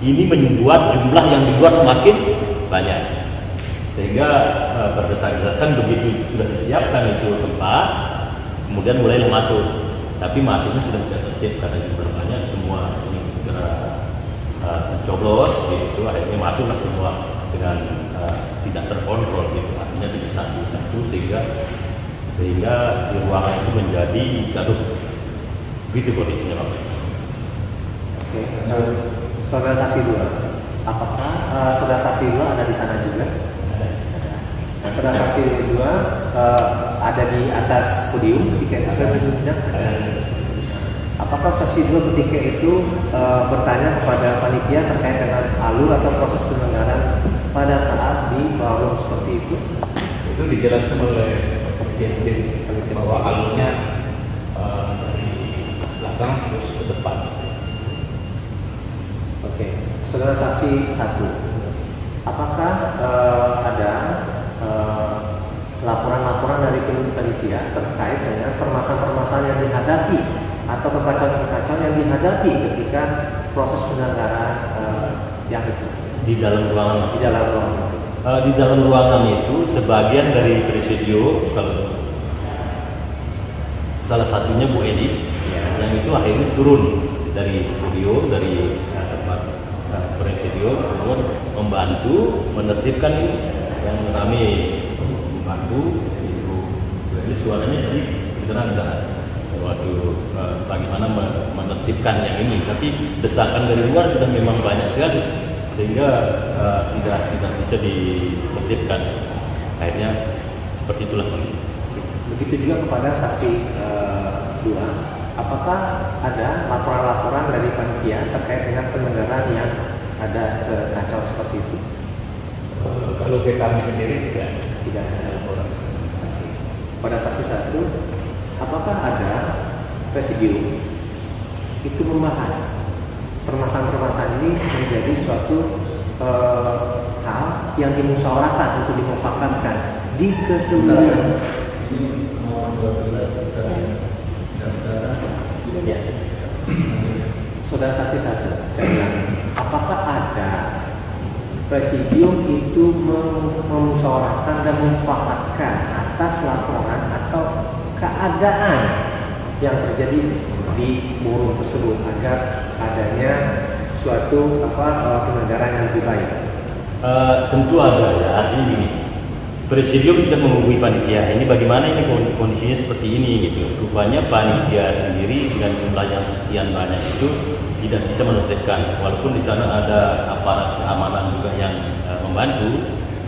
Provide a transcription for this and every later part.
Ini membuat jumlah yang di luar semakin banyak, sehingga berdasarkan begitu sudah disiapkan itu tempat, kemudian mulai masuk, tapi masuknya sudah tidak tertib karena jumlah banyak, semua ingin segera mencoblos gitu, akhirnya masuklah semua dengan tidak terkontrol gitu, artinya tidak satu-satu, sehingga di ruangan itu menjadi gaduh. Begitu kondisinya Pak. Oke, saudara saksi 2, apakah saudara saksi 2 ada di sana juga? Ada. Saudara saksi 2 ada di atas podium ketika itu sudah bersidang? Apakah saksi 2 ketika itu bertanya kepada panitia terkait dengan alur atau proses penyelenggaraan pada saat di ballroom seperti itu? Itu dijelaskan oleh panitia sendiri bahwa alurnya dari belakang terus ke depan. Oke, saudara saksi 1, apakah ada laporan-laporan dari panitia terkait dengan permasalahan-permasalahan yang dihadapi atau kekacauan-kekacauan yang dihadapi ketika proses penyelenggaraan yang itu Di dalam ruangan. di dalam ruangan? Di dalam ruangan itu sebagian dari presidio, kalau salah satunya Bu Elis, yang itu akhirnya turun dari podium, dari tempat presidio, turun membantu menertibkan ini yang kami membantu. Ibu Elis suaranya dari kedengaran di sana. Waduh, bagaimana menertibkan yang ini? Tapi desakan dari luar sudah memang banyak sekali, sehingga tidak bisa ditertibkan. Akhirnya seperti itulah kondisi. Begitu juga kepada saksi 2, apakah ada laporan-laporan dari panitia terkait dengan penyelenggaraan yang ada kekacauan seperti itu? Kalau ke kami sendiri Tidak ada laporan. Pada saksi 1, apakah ada presidium itu membahas permasalahan-permasalahan ini menjadi suatu hal yang dimusyawarahkan untuk dimufakatkan di keseluruhan? Ya. Saudara saksi 1, saya bilang, apakah ada presidium itu memusyawarahkan dan memufakatkan atas laporan atau keadaan yang terjadi di ballroom tersebut agar adanya suatu penyelenggaraan yang lebih baik? Tentu ada ya, artinya gini, presidium sudah menghubungi panitia, ini bagaimana ini kondisinya seperti ini gitu. Rupanya panitia sendiri dengan jumlah yang sekian banyak itu tidak bisa menertibkan, walaupun di sana ada aparat keamanan juga yang membantu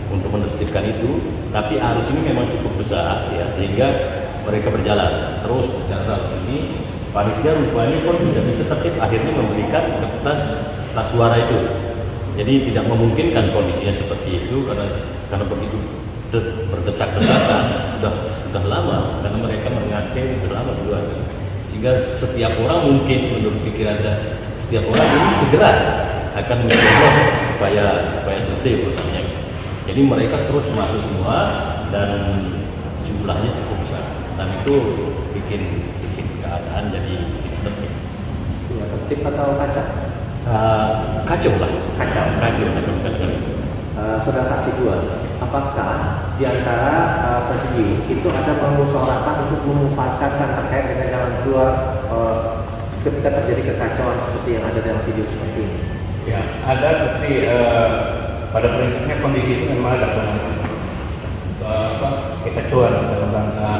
untuk menertibkan itu, tapi arus ini memang cukup besar ya, sehingga mereka berjalan terus arus ini. Panitia rupanya pun tidak bisa tertib, akhirnya memberikan kertas suara itu. Jadi tidak memungkinkan kondisinya seperti itu karena begitu berdesak-desakan sudah lama, karena mereka mengatur sudah lama juga, sehingga setiap orang mungkin menurut pikiran saya, setiap orang ini segera akan mencoblos supaya selesai urusannya. Jadi mereka terus masuk semua dan jumlahnya cukup besar, dan itu bikin keadaan jadi tidak tertib. Ya, tertib atau kacau? Kacau lah. Kacau. Saudara saksi 2, apakah di antara presidium itu ada permusyawaratan untuk memufakat terkait dengan jalan keluar ketika terjadi kekacauan seperti yang ada dalam video seperti ini? ya ada, tapi pada prinsipnya kondisi itu memang ada kekacauan dalam rangka.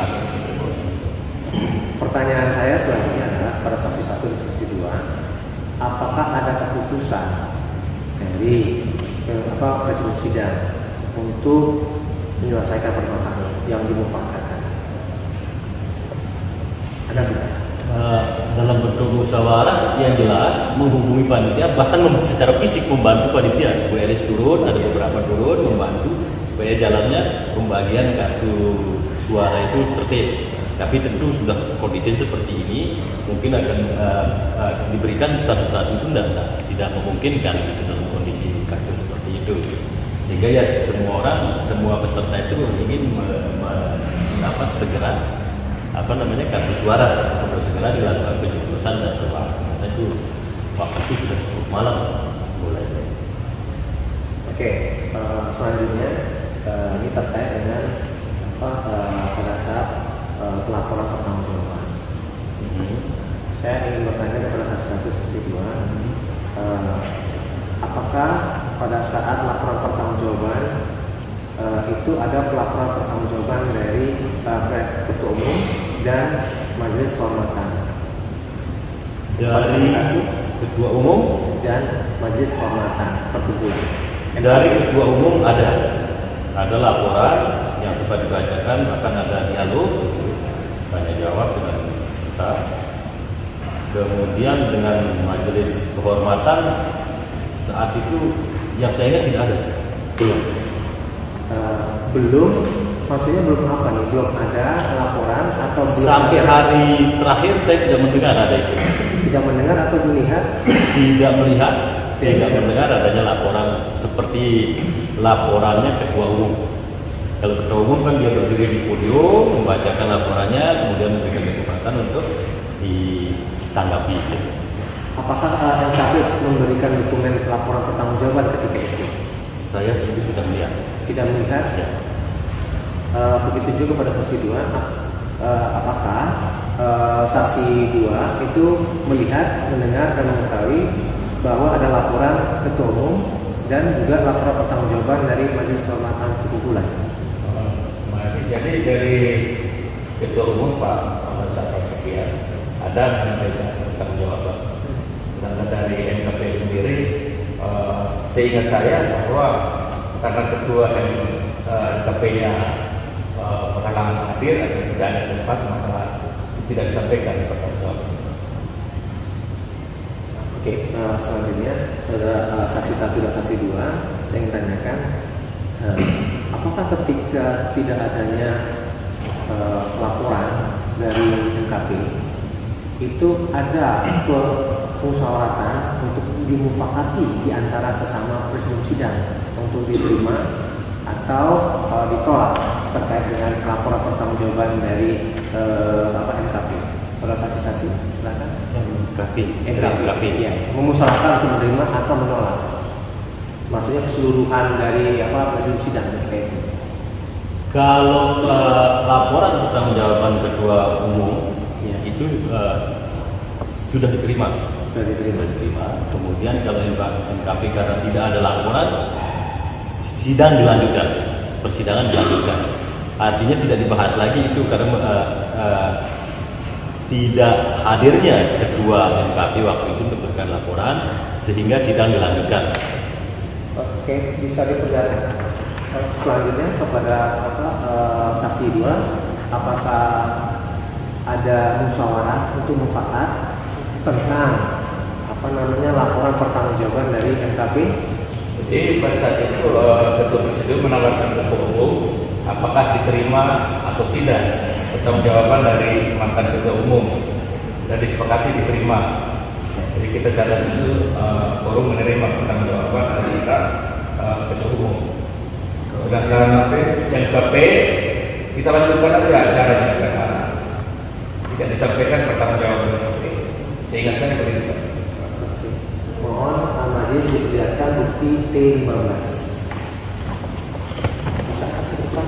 Pertanyaan saya selanjutnya adalah pada saksi 1 dan saksi 2, apakah ada keputusan dari presidium sidang untuk menyelesaikan permasalahan yang dimufakatkan? Ada tidak? Dalam bentuk musyawarah yang jelas menghubungi panitia, bahkan secara fisik membantu panitia. Bu Elis turun, ada beberapa turun membantu supaya jalannya pembagian kartu suara itu tertib. Tapi tentu sudah kondisi seperti ini, mungkin akan diberikan satu-satu itu tidak memungkinkan dalam kondisi kacau seperti itu. Sehingga ya semua peserta itu ingin mendapat segera kartu suara untuk segera dilakukan pencoblosan dan terbaik. Karena itu waktu itu sudah cukup malam mulai. Oke, selanjutnya ini terkait dengan pada saat pelaporan pertanggungjawaban. Saya ingin bertanya kepada saksi 1, saksi 2, apakah pada saat laporan pertanggungjawaban itu ada pelaporan pertanggungjawaban dari Ketua Umum dan Majelis Kehormatan? Dari Ketua Umum dan Majelis Kehormatan perkumpulan. Dari Ketua Umum ada laporan yang sempat dibacakan, akan ada dialog tanya jawab dengan peserta. Kemudian dengan Majelis Kehormatan saat itu yang saya ingat tidak ada. Belum, maksudnya belum apa nih? Belum ada laporan atau belum? Sampai hari terakhir saya tidak mendengar ada itu. Tidak mendengar atau melihat? Tidak melihat, tidak mendengar adanya laporan seperti laporannya Ketua Umum. Kalau Ketua Umum kan dia berdiri di podium, membacakan laporannya, kemudian memberikan kesempatan untuk ditanggapi. Gitu. Apakah NKP memberikan dokumen laporan pertanggungjawaban ketika itu? Saya sendiri tidak melihat. Tidak melihat? Ya. Begitu juga pada saksi 2, apakah saksi 2 itu melihat, mendengar, dan mengetahui bahwa ada laporan Ketua Umum dan juga laporan pertanggungjawaban dari Majelis Kehormatan Perkumpulan? Jadi dari Ketua Umum Pak Ahmad Safran Sofian ada menyampaikan pertanggungjawaban. Sedangkan dari NKP sendiri, seingat saya bahwa karena Ketua NKP-nya penghalangan hadir atau tidak ada tempat, maka tidak disampaikan pertanggungjawaban. Oke, selanjutnya saudara saksi 1 dan saksi 2, saya ingin tanyakan, apakah ketika tidak adanya laporan dari NKP itu ada musyawaratan untuk dimufakati di antara sesama presidium sidang untuk diterima atau ditolak terkait dengan laporan pertanggungjawaban dari NKP? Saudara saksi 1, silakan. NKP, ya, memusyawarahkan untuk menerima atau menolak. Maksudnya keseluruhan dari presidium sidang ketika itu. Kalau laporan pertanggungjawaban Ketua Umum ya, itu sudah diterima. Kemudian kalau NKP karena tidak ada laporan, sidang dilanjutkan, persidangan dilanjutkan. Artinya tidak dibahas lagi itu karena tidak hadirnya Ketua NKP waktu itu untuk memberikan laporan, sehingga sidang dilanjutkan. Oke, bisa diperlihatkan. Selanjutnya kepada saksi 2, apakah ada musyawarah untuk mufakat tentang laporan pertanggungjawaban dari NKP? Jadi pada saat itu Ketua Presidium menawarkan Ketua Umum apakah diterima atau tidak pertanggungjawaban dari mantan Ketua Umum, dan disepakati diterima. Jadi kita catat itu forum menerima pertanggungjawaban dari Ketua Umum. Sedangkan NKP kita lanjutkan aja acaranya karena tidak disampaikan pertanggungjawaban NKP. Seingat saya begitu. Mohon majelis diperlihatkan bukti T15. Bisa saksi depan.